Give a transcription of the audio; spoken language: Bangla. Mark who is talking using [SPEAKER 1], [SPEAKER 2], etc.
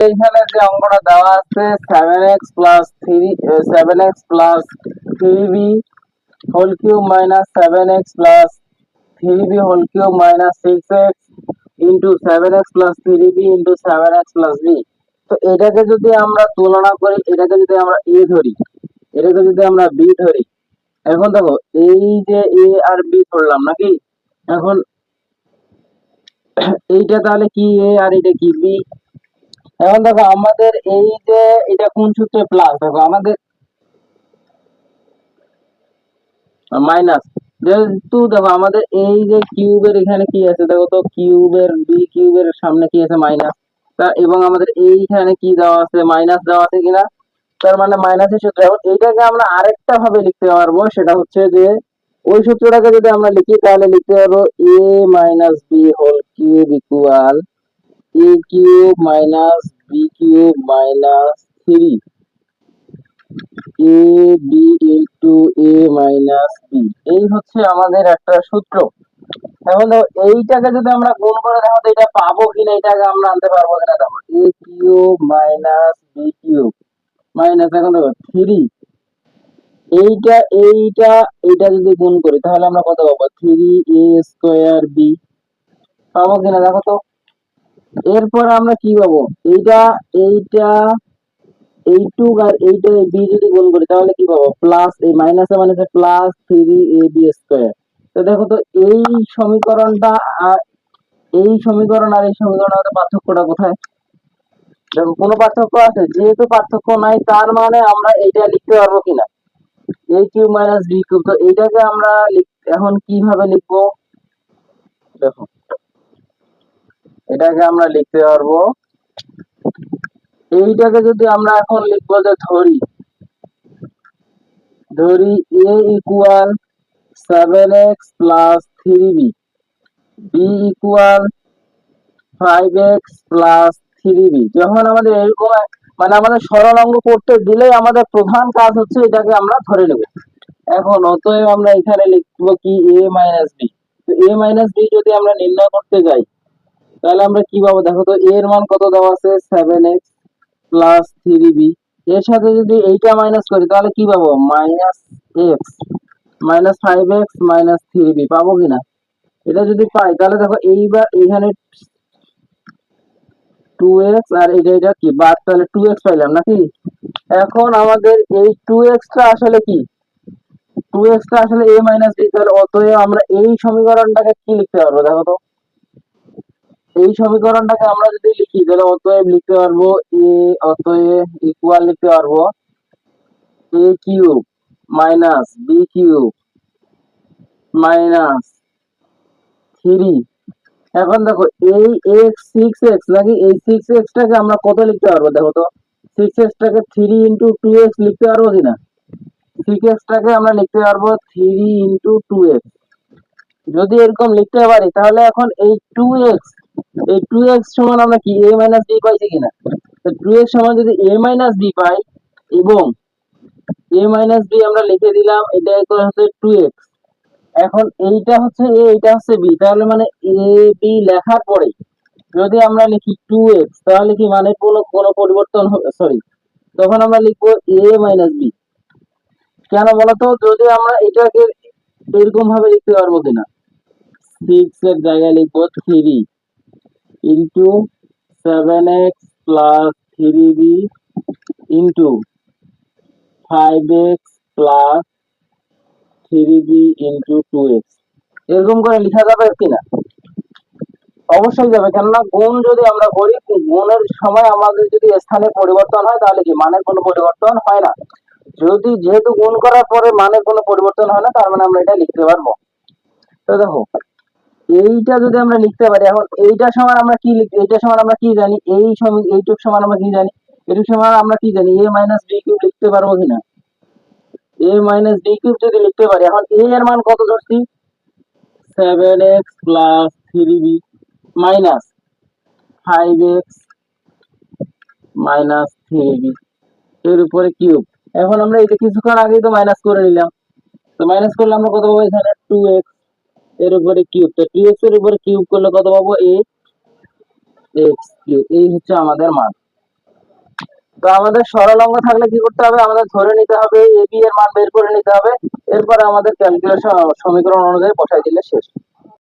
[SPEAKER 1] এইখানে যে অঙ্কটা দেওয়া আছে 7x+3b whole cube minus 7x+3b whole cube minus 6x into 7x+3b into 7x+b। তো এটাকে যদি আমরা তুলনা করি, এটাকে যদি আমরা এ ধরি, এটাকে যদি আমরা বি ধরি, এখন দেখো এই যে এ আর বি ধরলাম নাকি, এখন এইটা তাহলে কি এ আর এটা কি বি। এখন দেখো আমাদের এই যে এটা কোন সূত্রে প্লাস, দেখো আমাদের মাইনাস, যেহেতু দেখো আমাদের এই যে কিউবের এখানে কি আছে, দেখো তো কিউবের বি কিউবের সামনে কি আছে মাইনাস, তা এবং আমাদের এইখানে কি দেওয়া আছে মাইনাস দেওয়া আছে কিনা, তার মানে মাইনাসের সূত্র। এখন এইটাকে আমরা আরেকটা ভাবে লিখতে পারবো, সেটা হচ্ছে যে ওই সূত্রটাকে যদি আমরা লিখি তাহলে লিখতে পারবো A minus B whole cube equal A cube minus B cube minus 3 ab into A minus B. এই হচ্ছে আমাদের একটা সূত্র। এখন দেখো এইটাকে যদি আমরা গুণ করে দেখো তো এটা পাবো কিনা, এটাকে আমরা আনতে পারবো কিনা। দেখো A cube minus B cube minus, এখন দেখো 3, এইটা এইটা এইটা যদি গুণ করি তাহলে আমরা কত পাবো 3a² বি পাবো কিনা দেখো তো। এরপর আমরা কি পাবো, এইটা এইটা এইটুক আর এইটা বি যদি গুণ করি তাহলে কি পাবো প্লাস, এই মাইনাসে মাইনাসে প্লাস 3ab²। তো দেখো তো এই সমীকরণটা আর এই সমীকরণ আর এই সমীকরণের মধ্যে পার্থক্যটা কোথায়, দেখো কোনো পার্থক্য আছে, যেহেতু পার্থক্য নাই তার মানে আমরা এইটা লিখতে পারবো কিনা এ কিউব মাইনাস বি কিউব। তো এইটাকে আমরা এখন কিভাবে লিখবো, দেখো এটাকে আমরা লিখতে পারবো, এইটাকে যদি আমরা এখন লিখবো যে ধরি ধরি এ equal 7x+3b, B equal 5x+3b। যখন আমাদের এরকম মানে আমাদের সরল অঙ্ক করতে দিলেই আমাদের প্রধান কাজ হচ্ছে এটাকে আমরা ধরে নেব। এখন অতএব আমরা এখানে লিখবো কি এ মাইনাস বি। তো এ মাইনাস বি যদি আমরা নির্ণয় করতে যাই তাহলে আমরা কি পাবো, দেখো তো এর মান কত দেওয়া আছে 7x+3b, এর সাথে যদি এইটা মাইনাস করি তাহলে কি পাবো -5x পাবো কিনা। এটা যদি পাই তাহলে দেখো এইবার এখানে 2x আর এটা কি বাদ, তাহলে 2x পাইলাম নাকি। এখন আমাদের এই 2x টা আসলে কি, 2x টা আসলে a মাইনাস বি। তাহলে অতএব আমরা এই সমীকরণটাকে কি লিখতে পারবো, দেখো তো এই সমীকরণটাকে আমরা যদি লিখি তাহলে অতএব লিখতে পারবো অতএব ইকুয়াল লিখতে পারবো a cube minus B cube minus 3। এখন দেখো এই x 6x নাকি, এই 6x টাকে আমরা কত লিখতে পারবো, দেখো তো 6x টাকে 3 ইন্টু 2x লিখতে পারবো কিনা। 6x টাকে আমরা লিখতে পারবো 3 ইন্টু 2x। যদি এরকম লিখতে পারি তাহলে এখন এই 2x সমান আমরা কি a মাইনাস b পাইছি কিনা। তো 2x সমান যদি a মাইনাস b পাই এবং a মাইনাস b আমরা লিখে দিলাম, এটা ইকুয়াল হচ্ছে 2x। এখন এইটা হচ্ছে a, এইটা হচ্ছে b, তাহলে মানে a b লেখার পরে যদি আমরা লিখি 2x তাহলে কি মানে কোনো পরিবর্তন হবে, সরি, তখন আমরা লিখবো a মাইনাস b। কেন বলতো, যদি আমরা এটাকে এরকম ভাবে লিখতে পারবো কিনা, 6 এর জায়গায় লিখবো 3 into 7x+3b into 5x+3b into 2x, এরকম করে লেখা যাবে কিনা। অবশ্যই যাবে, কেননা গুণ যদি আমরা করি, গুণের সময় আমাদের যদি স্থানে পরিবর্তন হয় তাহলে কি মানের কোনো পরিবর্তন হয় না। যদি যেহেতু গুণ করার পরে মানের কোনো পরিবর্তন হয় না, তার মানে আমরা এটা লিখতে পারবো। তো দেখো এইটা যদি আমরা লিখতে পারি, এখন এইটা সমান আমরা কি এইটা সমান আমরা কি জানি, এইটুক সমান আমরা কি জানি, এটুক সমান আমরা কি জানি a মাইনাস বি কিউব লিখতে পারবো কিনা। a মাইনাস বি কিউব যদি লিখতে পারি, এখন a এর মান কত ধরছি 7x+3b মাইনাস 5x-3b এর উপরে কিউব। এখন আমরা এটা কিছুক্ষণ আগেই তো মাইনাস করে নিলাম, তো মাইনাস করলে আমরা কত পাবো এখানে 2x এর উপরে কিউব। তো 2x এর উপরে কিউব করলে কত পাবো 8x কিউব। এই হচ্ছে আমাদের মান। তো আমাদের সরল অঙ্ক থাকলে কি করতে হবে, আমাদের ধরে নিতে হবে এ বি এর মান বের করে নিতে হবে, এরপরে আমাদের ক্যালকুলেশন সমীকরণ অনুযায়ী বসাই দিলে শেষ।